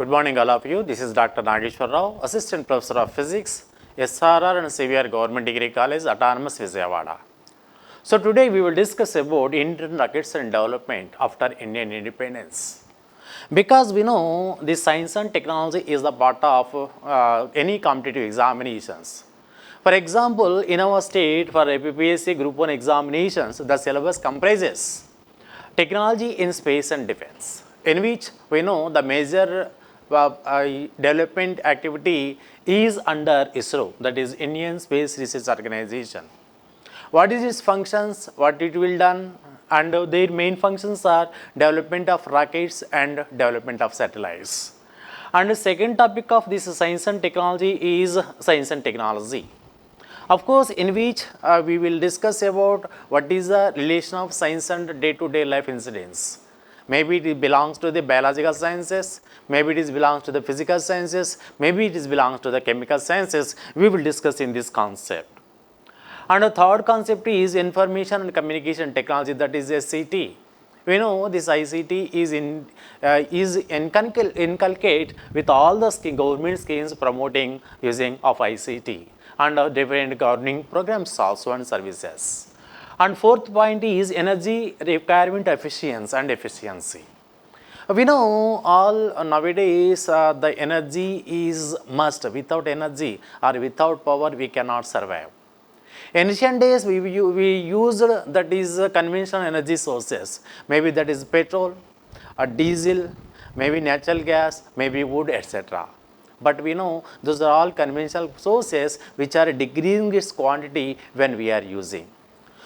Good morning all of you. This is Dr. Nageswara, Assistant Professor of Physics, SRR and CVR Government Degree College, Autonomous Vijayawada. So today we will discuss about Indian rockets and development after Indian independence. Because we know the science and technology is the part of any competitive examinations. For example, in our state for APPSC Group 1 examinations, the syllabus comprises technology in space and defense, in which we know the major development activity is under ISRO, that is Indian Space Research Organization. What is its functions, what it will done, and their main functions are development of rockets and development of satellites. And the second topic of this science and technology is science and technology. Of course, in which we will discuss about what is the relation of science and day-to-day life incidents. Maybe it belongs to the biological sciences, maybe it belongs to the physical sciences, maybe it belongs to the chemical sciences. We will discuss in this concept. And the third concept is information and communication technology, that is ICT. We know this ICT is inculcate with all the government schemes promoting using of ICT and different governing programs also and services. And fourth point is energy requirement efficiency. We know all nowadays the energy is must. Without energy or without power we cannot survive. Ancient days we used that is conventional energy sources. Maybe that is petrol, diesel, maybe natural gas, maybe wood, etc. But we know those are all conventional sources which are decreasing its quantity when we are using.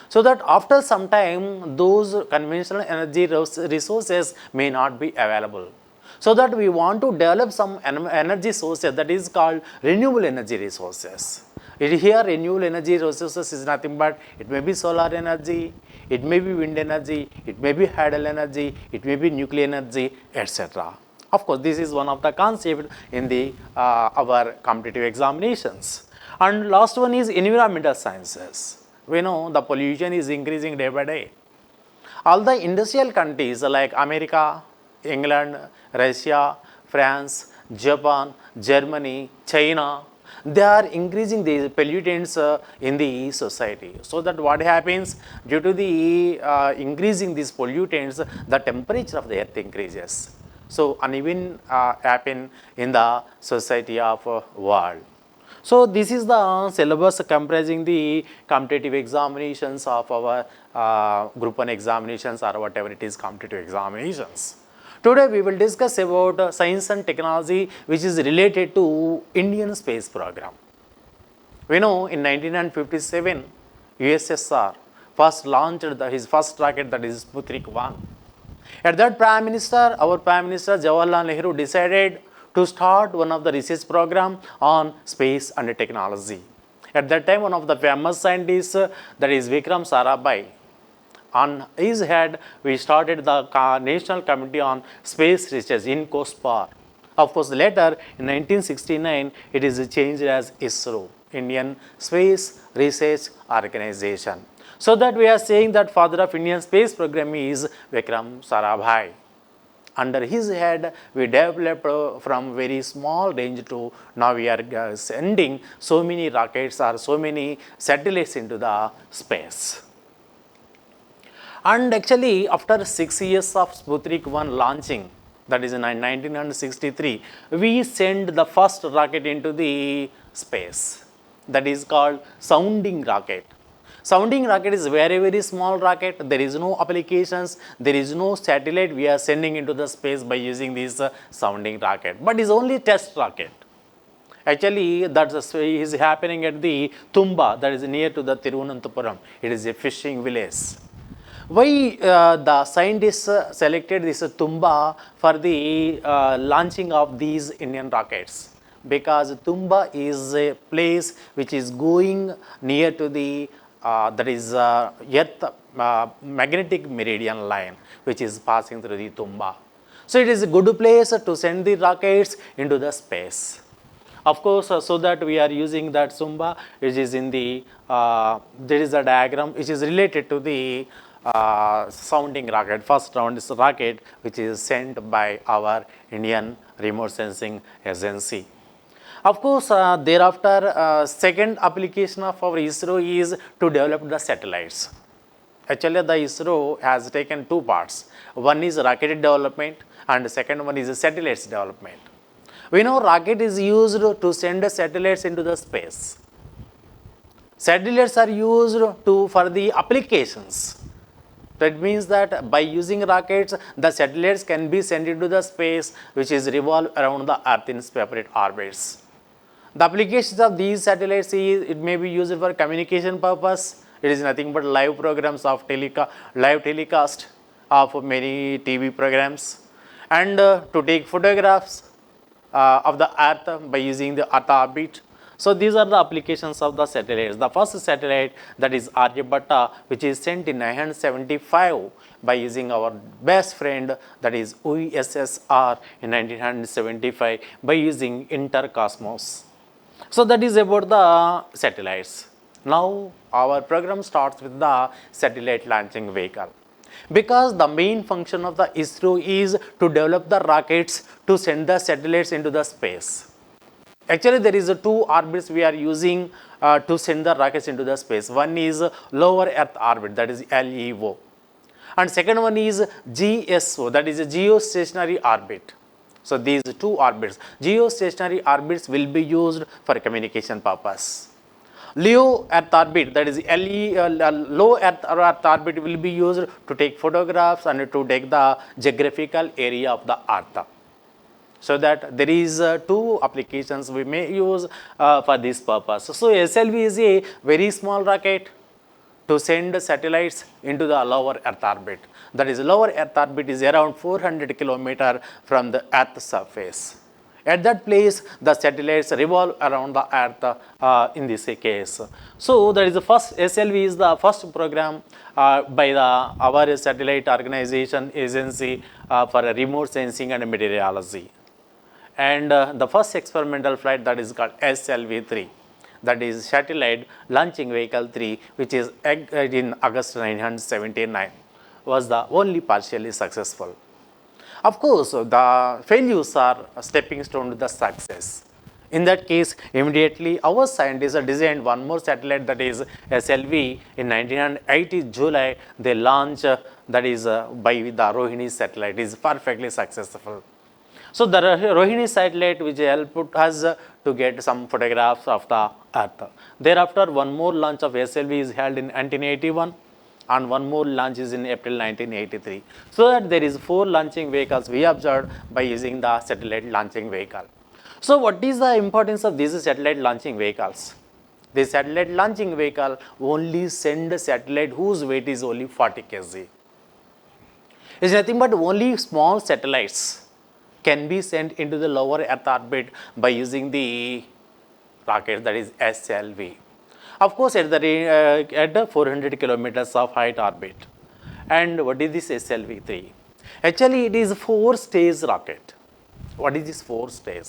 So that after some time those conventional energy resources may not be available. So that we want to develop some energy sources, that is called renewable energy resources. Here renewable energy resources is nothing but it may be solar energy, it may be wind energy, it may be hydel energy, it may be nuclear energy, etc. Of course, this is one of the concepts in the our competitive examinations. And last one is environmental sciences. We know the pollution is increasing day by day. All the industrial countries like America, England, Russia, France, Japan, Germany, China, they are increasing the pollutants in the society. So that what happens, due to the increasing these pollutants, the temperature of the earth increases. So uneven happen in the society of world. So this is the syllabus comprising the competitive examinations of our group 1 examinations or whatever it is competitive examinations. Today we will discuss about science and technology which is related to Indian space program. We know in 1957 USSR first launched his first rocket, that is Sputnik 1. At that our Prime Minister Jawaharlal Nehru decided to start one of the research program on space and technology. At that time one of the famous scientists, that is Vikram Sarabhai. On his head, we started the National Committee on Space Research in COSPAR. Of course, later in 1969, it is changed as ISRO, Indian Space Research Organization. So that we are saying that father of Indian space program is Vikram Sarabhai. Under his head, we developed from very small range to now we are sending so many rockets or so many satellites into the space. And actually, after 6 years of Sputnik 1 launching, that is in 1963, we sent the first rocket into the space. That is called sounding rocket. Sounding rocket is very, very small rocket. There is no applications, there is no satellite we are sending into the space by using this sounding rocket. But it's only test rocket. Actually, that is happening at the Tumba, that is near to the Thiruvananthapuram. It is a fishing village. Why the scientists selected this Tumba for the launching of these Indian rockets? Because Tumba is a place which is going near to the that is Earth magnetic meridian line which is passing through the Tumba. So it is a good place to send the rockets into the space. Of course, so that we are using that Tumba, which is in the there is a diagram which is related to the sounding rocket. First round is rocket which is sent by our Indian remote sensing agency. Of course, thereafter, second application of our ISRO is to develop the satellites. Actually, the ISRO has taken two parts. One is rocket development and the second one is satellites development. We know rocket is used to send satellites into the space. Satellites are used for the applications. That means that by using rockets, the satellites can be sent into the space which is revolve around the Earth in separate orbits. The applications of these satellites is it may be used for communication purpose. It is nothing but live programs of live telecast of many TV programs, and to take photographs of the Earth by using the Earth orbit. So these are the applications of the satellites. The first satellite, that is Aryabhatta, which is sent in 1975 by using our best friend, that is USSR, in 1975 by using Intercosmos. So that is about the satellites. Now our program starts with the satellite launching vehicle. Because the main function of the ISRO is to develop the rockets to send the satellites into the space. Actually, there is two orbits we are using to send the rockets into the space. One is lower Earth orbit, that is LEO, and second one is GSO, that is a geostationary orbit. So these two orbits, geostationary orbits, will be used for communication purpose. Low Earth orbit, that is low Earth orbit, will be used to take photographs and to take the geographical area of the Earth. So that there is two applications we may use for this purpose. So SLV is a very small rocket to send satellites into the lower Earth orbit. That is, lower Earth orbit is around 400 kilometers from the Earth's surface. At that place, the satellites revolve around the Earth in this case. So that is the first, SLV is the first program by our satellite organization agency for remote sensing and meteorology. And the first experimental flight, that is called SLV-3, that is Satellite Launching Vehicle 3, which is in August 1979, was the only partially successful. Of course, the failures are a stepping stone to the success. In that case, immediately our scientists designed one more satellite, that is SLV. In 1980 July, they launched, that is by the Rohini satellite. It is perfectly successful. So the Rohini satellite, which helped us to get some photographs of the Earth. Thereafter, one more launch of SLV is held in 1981 and one more launch is in April 1983. So that there is 4 launching vehicles we observed by using the satellite launching vehicle. So what is the importance of these satellite launching vehicles? The satellite launching vehicle only send a satellite whose weight is only 40 kg. It is nothing but only small satellites can be sent into the lower Earth orbit by using the rocket, that is SLV. Of course, at the 400 kilometers of height orbit. And what is this SLV-3? Actually, it is a 4-stage rocket. What is this 4 stage?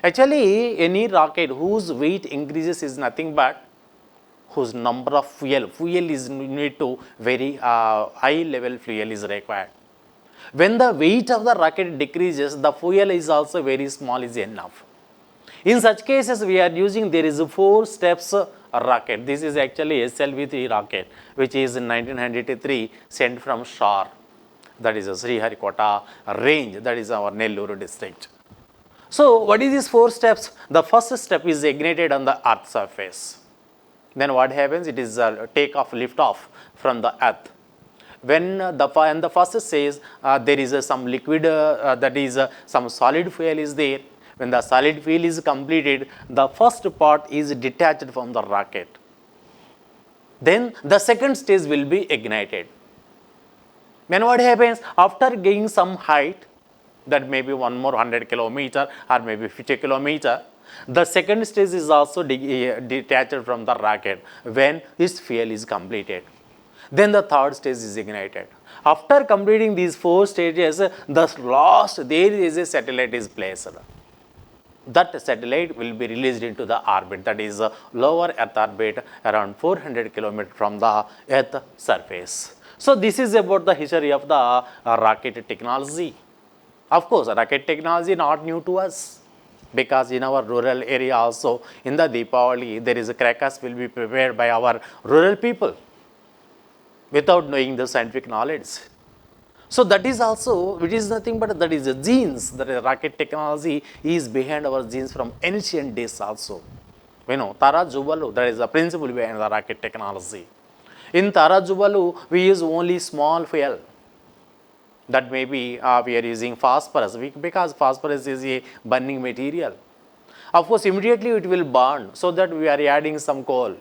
Actually, any rocket whose weight increases is nothing but whose number of fuel is need to very high level fuel is required. When the weight of the rocket decreases, the fuel is also very small is enough. In such cases, we are using, there is a 4 steps rocket. This is actually SLV-3 rocket, which is in 1993 sent from Shore, that is a Sriharikota range, that is our Nellore district. So what is these 4 steps? The first step is ignited on the Earth surface. Then what happens? It is a takeoff, lift off from the Earth. When the first says there is some liquid, that is some solid fuel is there. When the solid fuel is completed, the first part is detached from the rocket. Then the second stage will be ignited. Then what happens? After gaining some height, that may be one more 100 kilometer or maybe 50 kilometer, the second stage is also detached from the rocket when its fuel is completed. Then the third stage is ignited. After completing these 4 stages, the last there is a satellite is placed. That satellite will be released into the orbit, that is lower Earth orbit around 400 kilometers from the Earth surface. So this is about the history of the rocket technology. Of course, rocket technology not new to us, because in our rural area also, in the Deepavali, there is a crackers will be prepared by our rural people without knowing the scientific knowledge. So that is also, it is nothing but that is the genes, that is rocket technology is behind our genes from ancient days also. You know, Tara Jubalu, that is the principle behind the rocket technology. In Tara Jubalu, we use only small fuel. That may be we are using phosphorus, because phosphorus is a burning material. Of course, immediately it will burn, so that we are adding some coal.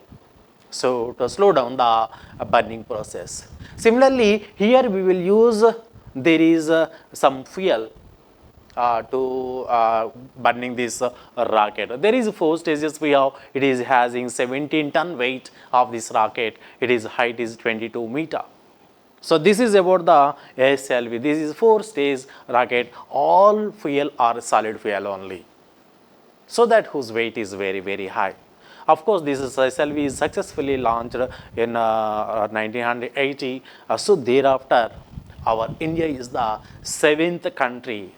So to slow down the burning process. Similarly, here we will use, there is some fuel to burning this rocket. There is 4 stages we have. It is having 17-ton weight of this rocket. It is height is 22 meter. So this is about the SLV. This is 4-stage rocket. All fuel are solid fuel only, so that whose weight is very, very high. Of course, this is SLV is successfully launched in 1980. So thereafter, our India is the 7th country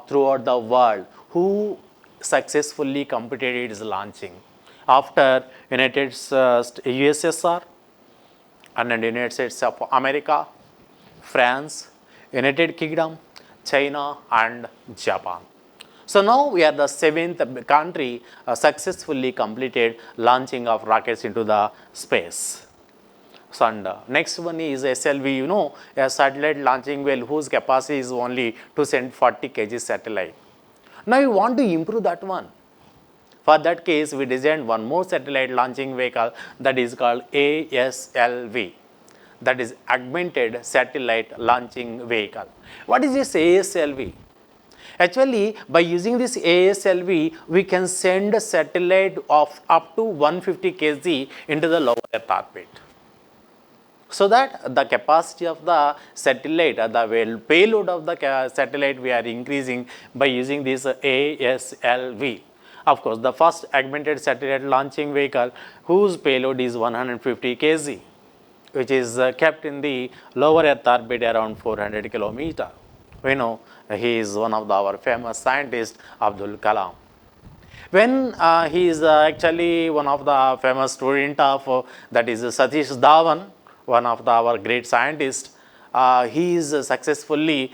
throughout the world who successfully completed its launching, after United USSR and United States of America, France, United Kingdom, China and Japan. So now we are the 7th country successfully completed launching of rockets into the space. So and next one is SLV, you know, a satellite launching well whose capacity is only to send 40 kg satellite. Now we want to improve that one. For that case, we designed one more satellite launching vehicle, that is called ASLV. That is Augmented Satellite Launching Vehicle. What is this ASLV? Actually, by using this ASLV, we can send a satellite of up to 150 kg into the lower Earth orbit. So that the capacity of the satellite, the payload of the satellite, we are increasing by using this ASLV. Of course, the first augmented satellite launching vehicle whose payload is 150 kg, which is kept in the lower Earth orbit around 400 kilometer. We know he is one of our famous scientists, Abdul Kalam. When he is actually one of the famous student of that is Satish Dhawan, one of our great scientists, he is successfully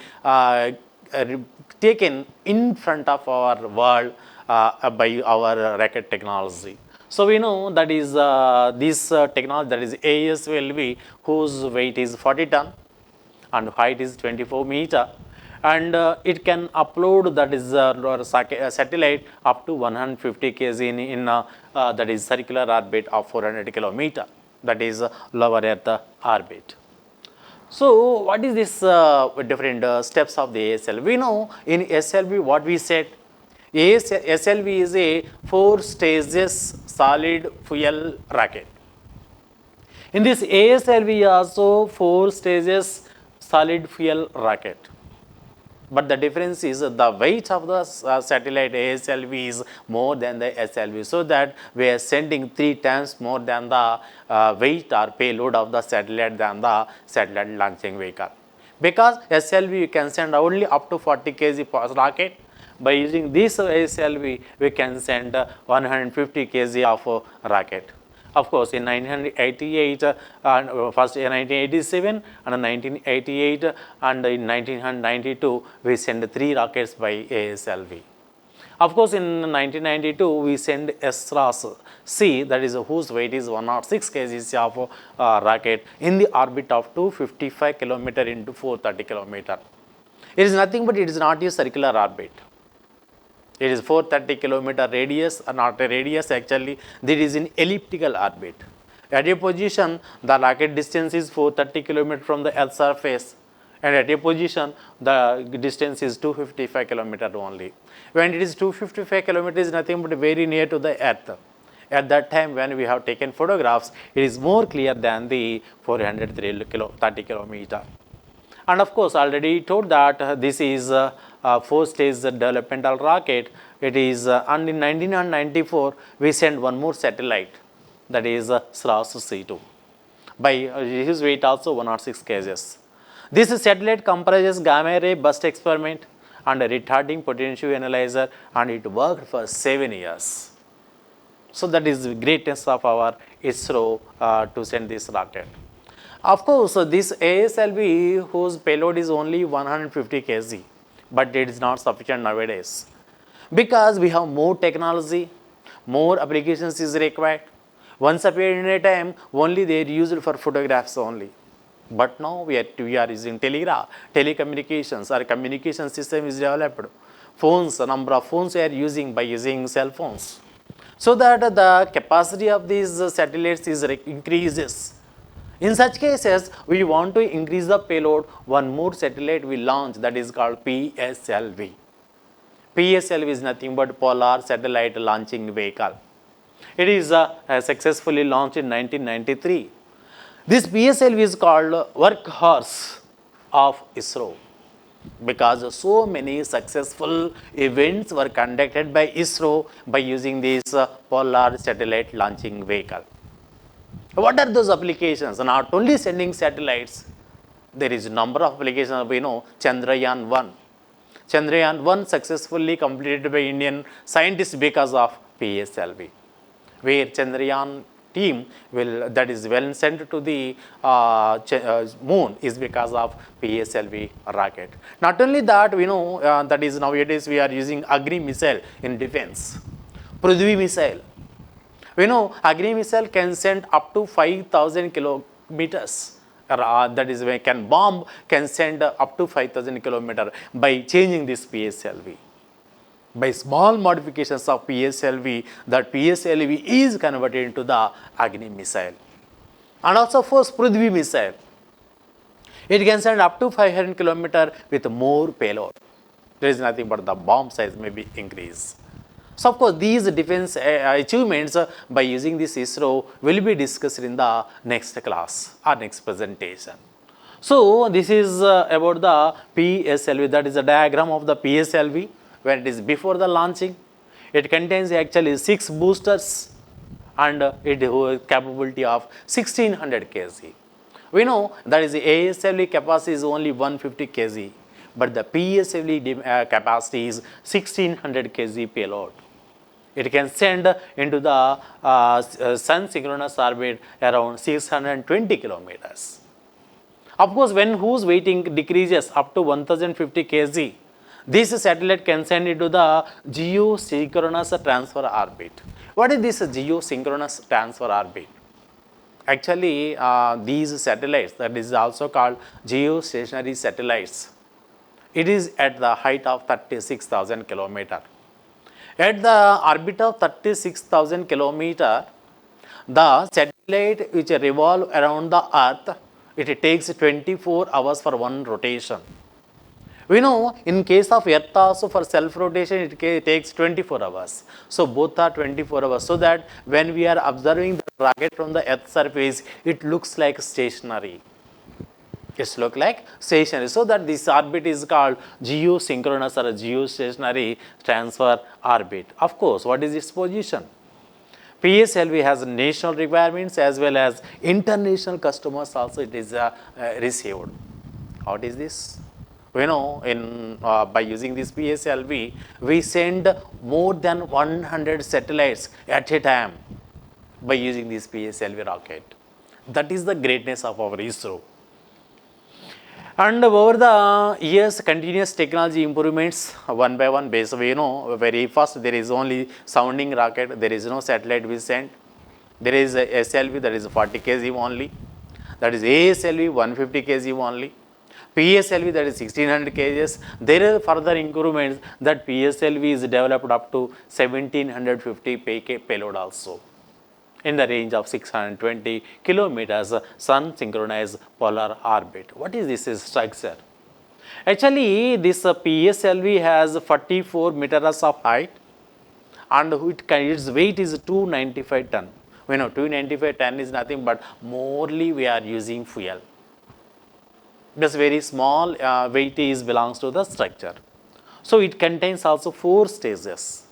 taken in front of our world by our rocket technology. So we know that is this technology, that is ASLV, whose weight is 40 ton and height is 24 meter, and it can upload, that is satellite up to 150 kg in that is circular orbit of 400 kilometer, that is lower Earth orbit. So what is this different steps of the ASLV? We know in SLV what we said, SLV is a 4 stages solid fuel rocket. In this ASLV also 4 stages solid fuel rocket. But the difference is the weight of the satellite ASLV is more than the SLV, so that we are sending 3 times more than the weight or payload of the satellite than the satellite launching vehicle. Because SLV you can send only up to 40 kg per rocket. By using this ASLV, we can send 150 kg of rocket. Of course, in 1988, first in 1987 and 1988 and in 1992, we sent 3 rockets by ASLV. Of course, in 1992, we sent SRAS-C, that is whose weight is 106 kg of rocket in the orbit of 255 km into 430 km. It is nothing but it is not a circular orbit. It is 430 kilometer radius, not a radius actually, that is in elliptical orbit. At a position, the rocket distance is 430 kilometer from the Earth's surface, and at a position, the distance is 255 kilometer only. When it is 255 kilometers, is nothing but very near to the Earth. At that time, when we have taken photographs, it is more clear than the 430 kilometer. And of course, already told that this is 4-stage developmental rocket. It is and in 1994 we sent one more satellite, that is SRAS-C2. by his weight also 106 kgs. This satellite comprises gamma ray burst experiment and a retarding potential analyzer, and it worked for 7 years. So that is the greatness of our ISRO to send this rocket. Of course, this ASLV whose payload is only 150 kg, but it is not sufficient nowadays because we have more technology, more applications is required. Once upon a time, only they are used for photographs only. But now we are using telecommunications, or communication system is developed. Phones, a number of phones we are using by using cell phones. So that the capacity of these satellites is increases. In such cases, we want to increase the payload. One more satellite we launch, that is called PSLV. PSLV is nothing but Polar Satellite Launching Vehicle. It is successfully launched in 1993. This PSLV is called workhorse of ISRO because so many successful events were conducted by ISRO by using this Polar Satellite Launching Vehicle. What are those applications? Not only sending satellites, there is a number of applications. We know Chandrayaan 1. Chandrayaan 1 successfully completed by Indian scientists because of PSLV, where Chandrayaan team that is well sent to the moon is because of PSLV rocket. Not only that, we know that is nowadays we are using Agni missile in defense. Prithvi missile. We know Agni missile can send up to 5,000 kilometers. That is, can send up to 5,000 kilometers by changing this PSLV. By small modifications of PSLV, that PSLV is converted into the Agni missile. And also for Prithvi missile, it can send up to 500 kilometers with more payload. There is nothing but the bomb size may be increased. So of course, these defense achievements by using this ISRO will be discussed in the next class or next presentation. So this is about the PSLV, that is a diagram of the PSLV when it is before the launching. It contains actually 6 boosters and it has capability of 1600 kg. We know that is the ASLV capacity is only 150 kg, but the PSLV capacity is 1600 kg payload. It can send into the sun synchronous orbit around 620 kilometers. Of course, when whose weighting decreases up to 1050 kg, this satellite can send into the geosynchronous transfer orbit. What is this geosynchronous transfer orbit? Actually, these satellites, that is also called geostationary satellites, it is at the height of 36,000 kilometers. At the orbit of 36,000 kilometers, the satellite which revolve around the earth, it takes 24 hours for one rotation. We know in case of earth also for self rotation it takes 24 hours. So both are 24 hours, so that when we are observing the rocket from the earth surface, it looks like stationary. It looks like stationary. So that this orbit is called geosynchronous or geostationary transfer orbit. Of course, what is its position? PSLV has national requirements as well as international customers also it is received. What is this? We know by using this PSLV, we send more than 100 satellites at a time by using this PSLV rocket. That is the greatness of our ISRO. And over the years, continuous technology improvements one by one based, we know very first there is only sounding rocket, there is no satellite we send. There is a SLV that is 40 kg only, that is ASLV 150 kg only, PSLV that is 1600 kgs. There are further improvements that PSLV is developed up to 1750 payload also, in the range of 620 kilometers sun synchronized polar orbit. What is this structure? Actually, this PSLV has 44 meters of height and its weight is 295 ton. We know 295 ton is nothing but morely we are using fuel. This very small weight belongs to the structure. So it contains also 4 stages.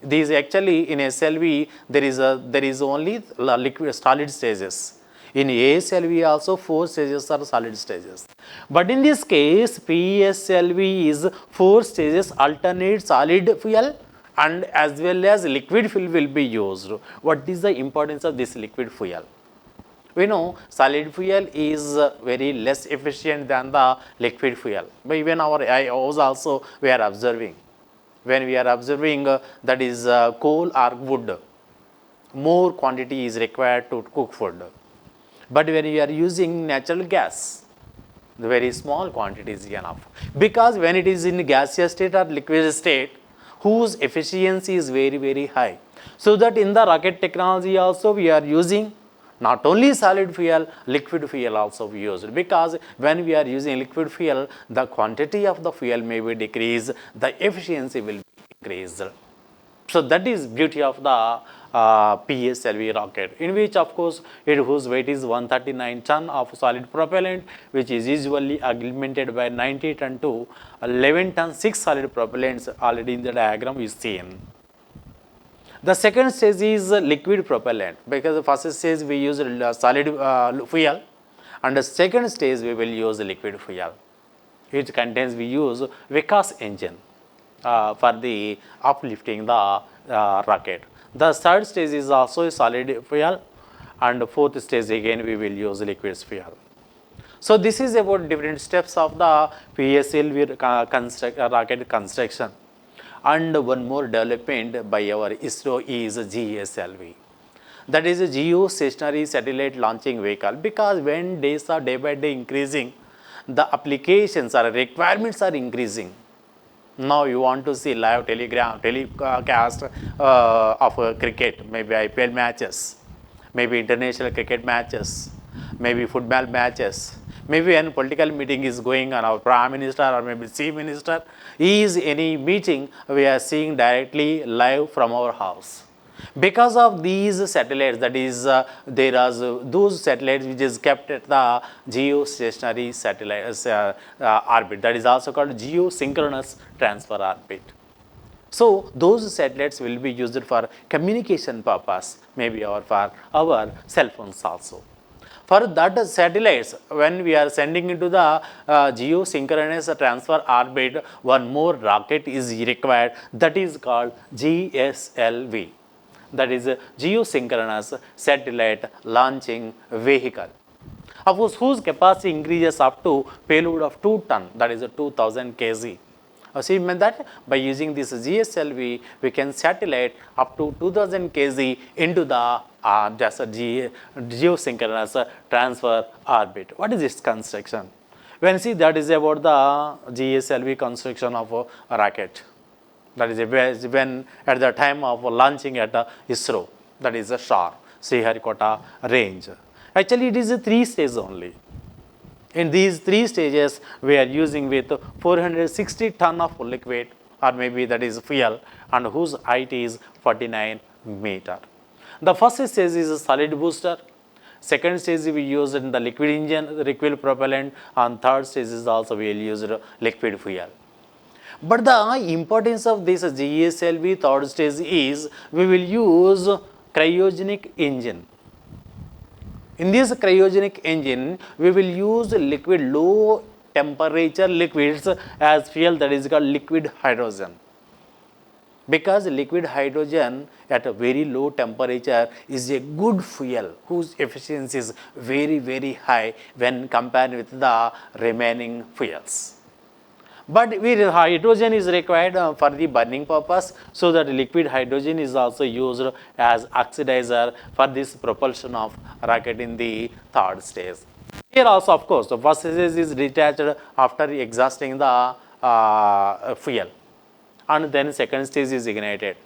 These actually in SLV there is only liquid solid stages. In ASLV also 4 stages are solid stages. But in this case, PSLV is 4 stages, alternate solid fuel and as well as liquid fuel will be used. What is the importance of this liquid fuel? We know solid fuel is very less efficient than the liquid fuel. But even our IOs also we are observing. When we are observing that is coal or wood, more quantity is required to cook food. But when you are using natural gas, the very small quantity is enough. Because when it is in gaseous state or liquid state, whose efficiency is very, very high. So that in the rocket technology also we are using not only solid fuel, liquid fuel also we use. Because when we are using liquid fuel, the quantity of the fuel may be decreased, the efficiency will be increased. So that is beauty of the PSLV rocket, in which of course whose weight is 139 ton of solid propellant, which is usually augmented by 90 ton to 11 ton 6 solid propellants already in the diagram is seen. The second stage is liquid propellant, because the first stage we use solid fuel and the second stage we will use liquid fuel. It contains we use Vikas engine for the uplifting the rocket. The third stage is also a solid fuel and the fourth stage again we will use liquid fuel. So this is about different steps of the PSLV rocket construction. And one more development by our ISRO is GSLV. That is a geostationary satellite launching vehicle, because when days are day by day increasing, the applications or requirements are increasing. Now you want to see live telecast of cricket, maybe IPL matches, maybe international cricket matches, maybe football matches. Maybe when political meeting is going on, our Prime Minister or maybe Chief Minister is any meeting, we are seeing directly live from our house. Because of these satellites, that is there are those satellites which is kept at the geostationary satellite orbit, that is also called geosynchronous transfer orbit. So those satellites will be used for communication purpose, maybe or for our cell phones also. For that satellites, when we are sending into the geosynchronous transfer orbit, one more rocket is required, that is called GSLV. That is a geosynchronous satellite launching vehicle. Of course, whose capacity increases up to payload of 2 ton, that is a 2000 kg. So you mean that by using this GSLV, we can satellite up to 2000 kg into the geosynchronous transfer orbit. What is its construction? When you see, that is about the GSLV construction of a rocket. That is when at the time of launching at ISRO, that is a SHAR, Sriharikota range. Actually, it is a 3 stages only. In these 3 stages, we are using with 460 ton of liquid, or maybe that is fuel, and whose height is 49 meter. The first stage is a solid booster. Second stage we use in the liquid engine, liquid propellant, and third stage is also we will use liquid fuel. But the importance of this GSLV third stage is we will use cryogenic engine. In this cryogenic engine, we will use liquid, low temperature liquids as fuel, that is called liquid hydrogen. Because liquid hydrogen at a very low temperature is a good fuel whose efficiency is very, very high when compared with the remaining fuels. But hydrogen is required for the burning purpose, so that liquid hydrogen is also used as oxidizer for this propulsion of rocket in the third stage. Here also, of course, the first stage is detached after exhausting the fuel, and then second stage is ignited.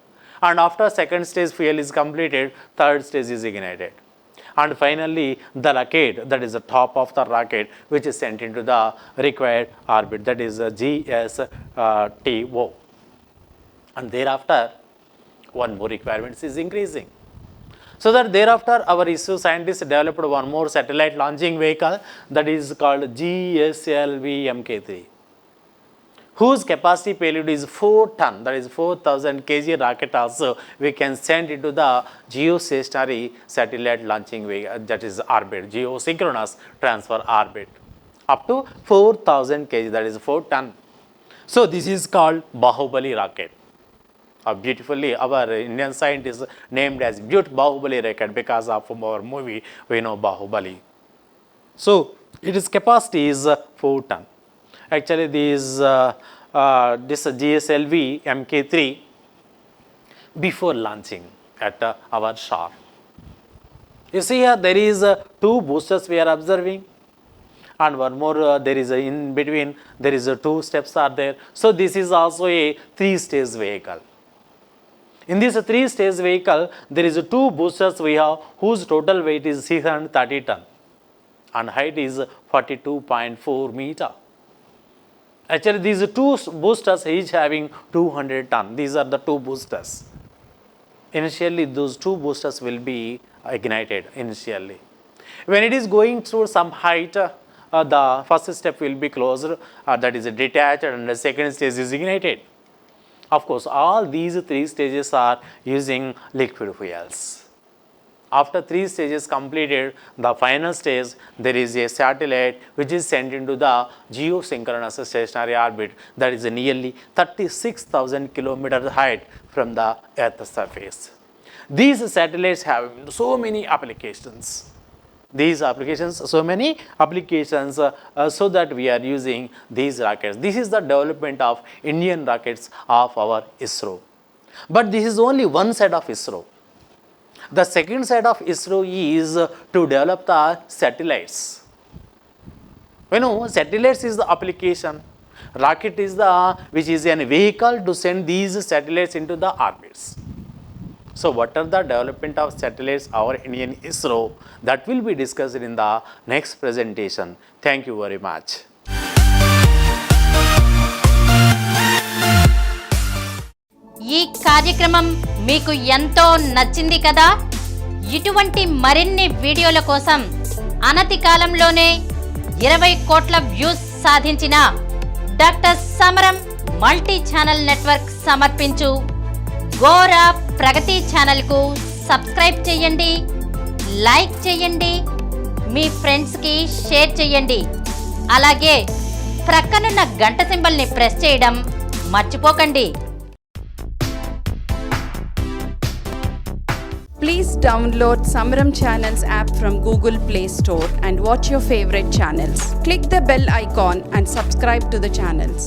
And after second stage fuel is completed, third stage is ignited. And finally, the rocket, that is the top of the rocket, which is sent into the required orbit, that is GSTO. And thereafter, one more requirement is increasing. So that thereafter, our ISRO scientists developed one more satellite launching vehicle, that is called GSLV Mk3. whose capacity payload is 4 ton, that is 4000 kg rocket also we can send into the geostationary satellite launching vehicle, that is orbit, geosynchronous transfer orbit, up to 4000 kg, that is 4 ton. So this is called Bahubali rocket. Beautifully our Indian scientists named as Bahubali rocket because of our movie we know Bahubali. So its capacity is 4 ton. Actually this GSLV Mk3 before launching at our shore. You see here there is 2 boosters we are observing, and one more there is in between there is 2 steps are there. So this is also a 3-stage vehicle. In this 3-stage vehicle there is 2 boosters we have whose total weight is 630 ton and height is 42.4 meter. Actually these 2 boosters each having 200 ton. These are the 2 boosters. Initially those 2 boosters will be ignited initially. When it is going through some height, the first step will be closed, that is detached, and the second stage is ignited. Of course all these 3 stages are using liquid fuels. After 3 stages completed, the final stage there is a satellite which is sent into the geosynchronous stationary orbit, that is nearly 36,000 kilometers height from the Earth's surface. These satellites have so many applications. So that we are using these rockets. This is the development of Indian rockets of our ISRO. But this is only one side of ISRO. The second side of ISRO is to develop the satellites. You know, satellites is the application. Rocket is which is a vehicle to send these satellites into the orbits. So what are the development of satellites, our Indian ISRO, that will be discussed in the next presentation. Thank you very much. ఈ కార్యక్రమం మీకు ఎంతో నచ్చింది కదా? ఇటువంటి మరిన్ని వీడియోల కోసం అనతి కాలంలోనే 20 కోట్ల వ్యూస్ సాధించిన డాక్టర్ సమరం మల్టీ ఛానల్ నెట్వర్క్ సమర్పించు గోరా ప్రగతి ఛానల్కు సబ్స్క్రైబ్ చేయండి, లైక్ చేయండి, మీ ఫ్రెండ్స్కి షేర్ చేయండి. అలాగే ప్రక్కనున్న గంట సింబల్ని ప్రెస్ చేయడం మర్చిపోకండి. Please download Samaram Channels app from Google Play Store and watch your favorite channels. Click the bell icon and subscribe to the channels.